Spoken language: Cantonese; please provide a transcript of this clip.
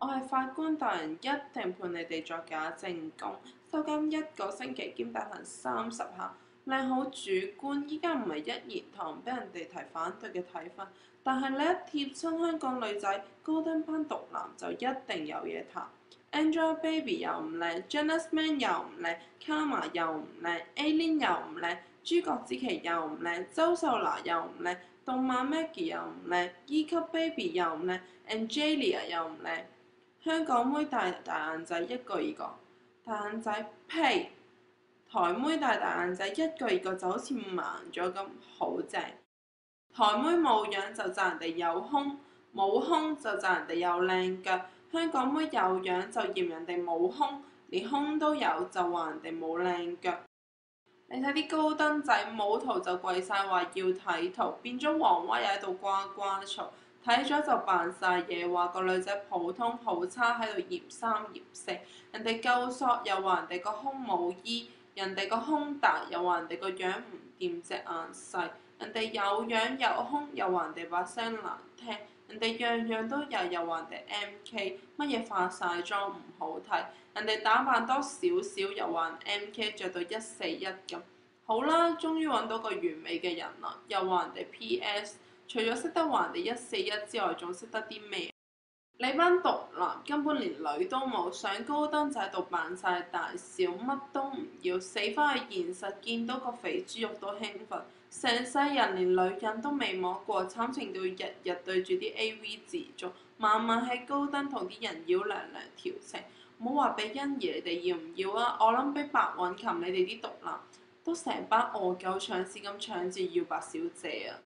我係法官大人，一定判你哋作假證供，收監1個星期兼打行30下。靚好主觀，依家唔係一言堂，俾人哋提反對嘅睇法。但係你一貼親香港女仔，高登班毒男就一定有嘢談。Angelababy 又唔靚，Janice Man 又唔靚，Karma 又唔靚，A-Lin 又唔靚，朱郭子琪又唔靚，周秀娜又唔靚，動漫 Maggie 又唔靚，E-Cup Baby 又唔靚，Angelia 又唔靚。香港妹大大眼仔一個二個，大眼仔呸！台妹大大眼仔一個二個就好似盲咗咁，好正。台妹冇樣就讚人哋有胸，冇胸就讚人哋有靚腳。香港妹有樣就嫌人哋冇胸，連胸都有就話人哋冇靚腳。你睇啲高登仔冇圖就跪晒話要睇圖，變咗黃威又喺度呱呱嘈，睇咗就扮晒嘢，話個女仔普通好差喺度嫌三嫌四，人哋夠索又話人哋個胸冇衣，人哋個胸大又話人哋個樣唔掂隻眼細，人哋有樣有胸又話人哋把聲難聽，人哋樣樣都有又話人哋 MK，乜嘢化晒妝唔好睇。人哋打扮多少少又話人 MK 着到141咁，好啦，終於揾到個完美嘅人啦，又話人哋 PS，除咗識得話人哋141之外，仲識得啲咩？你班毒男根本連女都冇，上高登仔度扮晒大笑，乜都唔要，死翻去現實，見到個肥豬肉都興奮，成世人連女人都未摸過，慘情到日日對住啲 AV 自足，晚晚喺高登同啲人妖娘娘調情。唔好話俾欣宜你哋要唔要啊！我諗俾白韻琴你哋啲毒男都成班餓狗搶屎咁搶住要白小姐啊！